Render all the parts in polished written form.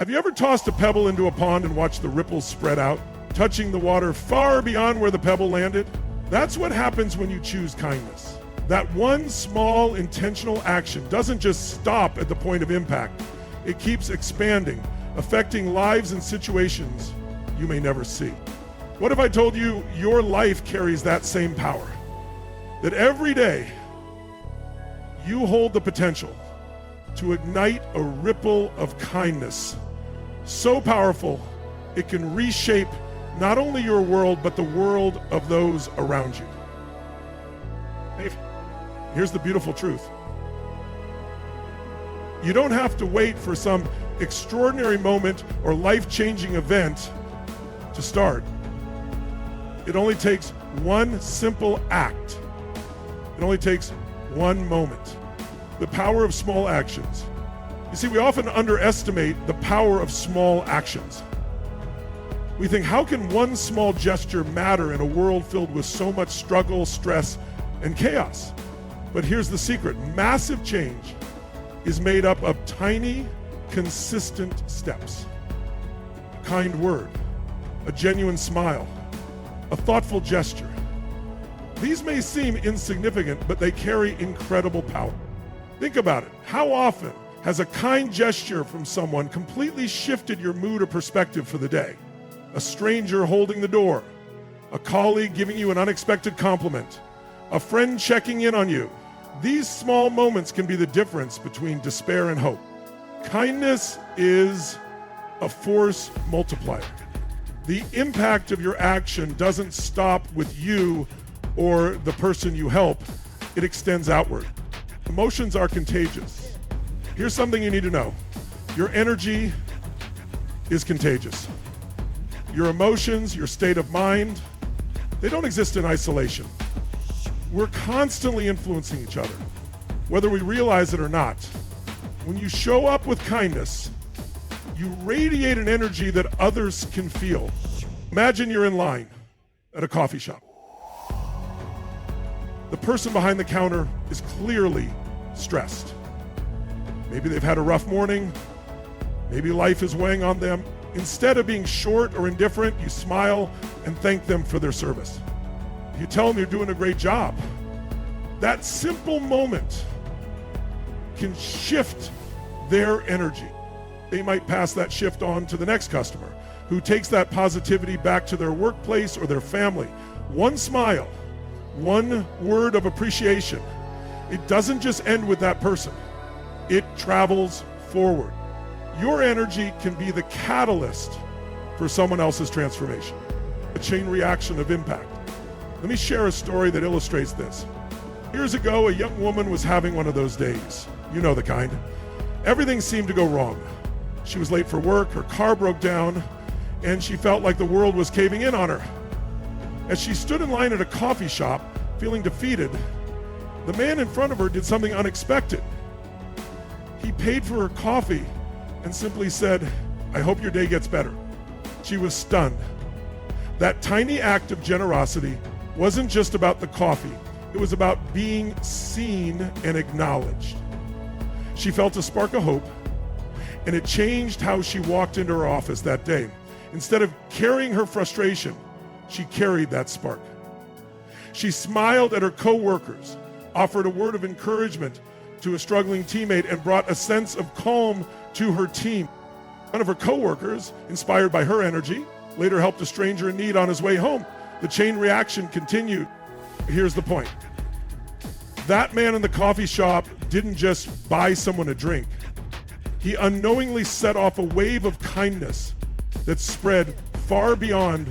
Have you ever tossed a pebble into a pond and watched the ripples spread out, touching the water far beyond where the pebble landed? That's what happens when you choose kindness. That one small intentional action doesn't just stop at the point of impact. It keeps expanding, affecting lives and situations you may never see. What if I told you your life carries that same power? That every day you hold the potential to ignite a ripple of kindness so powerful it can reshape not only your world but the world of those around you. Here's the beautiful truth. You don't have to wait for some extraordinary moment or life-changing event to start. It only takes one simple act. It only takes one moment. The power of small actions. You see, we often underestimate the power of small actions. We think, how can one small gesture matter in a world filled with so much struggle, stress, and chaos? But here's the secret. Massive change is made up of tiny, consistent steps. A kind word, a genuine smile, a thoughtful gesture. These may seem insignificant, but they carry incredible power. Think about it. How often has a kind gesture from someone completely shifted your mood or perspective for the day? A stranger holding the door, a colleague giving you an unexpected compliment, a friend checking in on you. These small moments can be the difference between despair and hope. Kindness is a force multiplier. The impact of your action doesn't stop with you or the person you help. It extends outward. Emotions are contagious. Here's something you need to know. Your energy is contagious. Your emotions, your state of mind, they don't exist in isolation. We're constantly influencing each other, whether we realize it or not. When you show up with kindness, you radiate an energy that others can feel. Imagine you're in line at a coffee shop. The person behind the counter is clearly stressed. Maybe they've had a rough morning. Maybe life is weighing on them. Instead of being short or indifferent, you smile and thank them for their service. You tell them you're doing a great job. That simple moment can shift their energy. They might pass that shift on to the next customer who takes that positivity back to their workplace or their family. One smile, one word of appreciation. It doesn't just end with that person. It travels forward. Your energy can be the catalyst for someone else's transformation, a chain reaction of impact. Let me share a story that illustrates this. Years ago, a young woman was having one of those days. You know the kind. Everything seemed to go wrong. She was late for work, her car broke down, and she felt like the world was caving in on her. As she stood in line at a coffee shop, feeling defeated, the man in front of her did something unexpected. He paid for her coffee and simply said, "I hope your day gets better." She was stunned. That tiny act of generosity wasn't just about the coffee. It was about being seen and acknowledged. She felt a spark of hope, and it changed how she walked into her office that day. Instead of carrying her frustration, she carried that spark. She smiled at her coworkers, offered a word of encouragement to a struggling teammate, and brought a sense of calm to her team. One of her coworkers, inspired by her energy, later helped a stranger in need on his way home. The chain reaction continued. Here's the point. That man in the coffee shop didn't just buy someone a drink. He unknowingly set off a wave of kindness that spread far beyond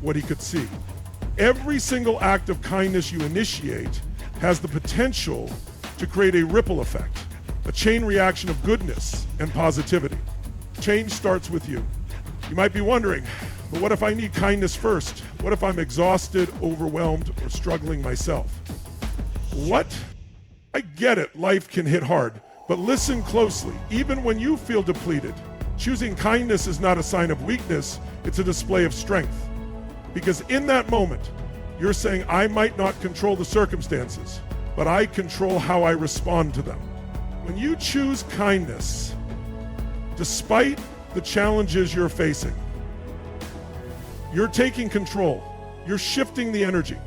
what he could see. Every single act of kindness you initiate has the potential to create a ripple effect, a chain reaction of goodness and positivity. Change starts with you. You might be wondering, but what if I need kindness first? What if I'm exhausted, overwhelmed, or struggling myself? What? I get it, life can hit hard, but listen closely. Even when you feel depleted, choosing kindness is not a sign of weakness, it's a display of strength. Because in that moment, you're saying, I might not control the circumstances, but I control how I respond to them. When you choose kindness, despite the challenges you're facing. You're taking control. You're shifting the energy.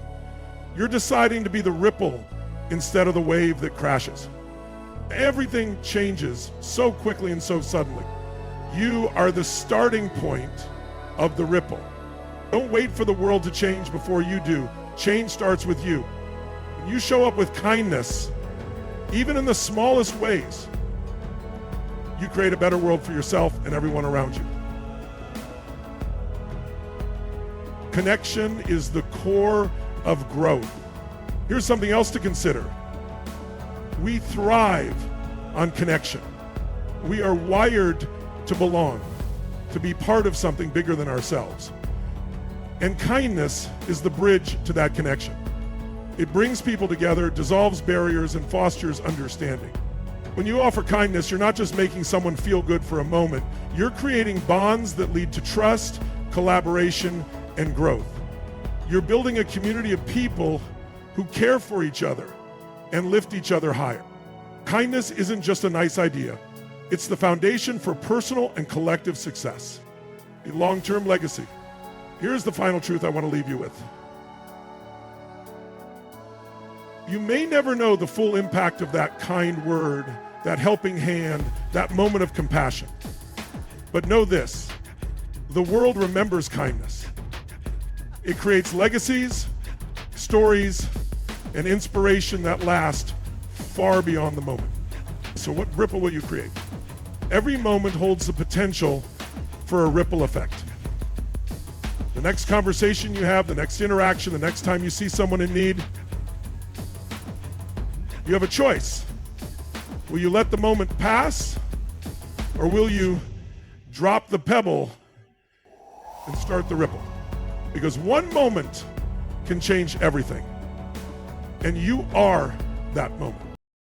You're deciding to be the ripple instead of the wave that crashes. Everything changes so quickly and so suddenly. You are the starting point of the ripple. Don't wait for the world to change before you do. Change starts with you. When you show up with kindness, even in the smallest ways, you create a better world for yourself and everyone around you. Connection is the core of growth. Here's something else to consider. We thrive on connection. We are wired to belong, to be part of something bigger than ourselves. And kindness is the bridge to that connection. It brings people together, dissolves barriers, and fosters understanding. When you offer kindness, you're not just making someone feel good for a moment. You're creating bonds that lead to trust, collaboration, and growth. You're building a community of people who care for each other and lift each other higher. Kindness isn't just a nice idea. It's the foundation for personal and collective success, a long-term legacy. Here's the final truth I want to leave you with. You may never know the full impact of that kind word, that helping hand, that moment of compassion. But know this, the world remembers kindness. It creates legacies, stories, and inspiration that last far beyond the moment. So what ripple will you create? Every moment holds the potential for a ripple effect. The next conversation you have, the next interaction, the next time you see someone in need, you have a choice. Will you let the moment pass, or will you drop the pebble and start the ripple? Because one moment can change everything, and you are that moment.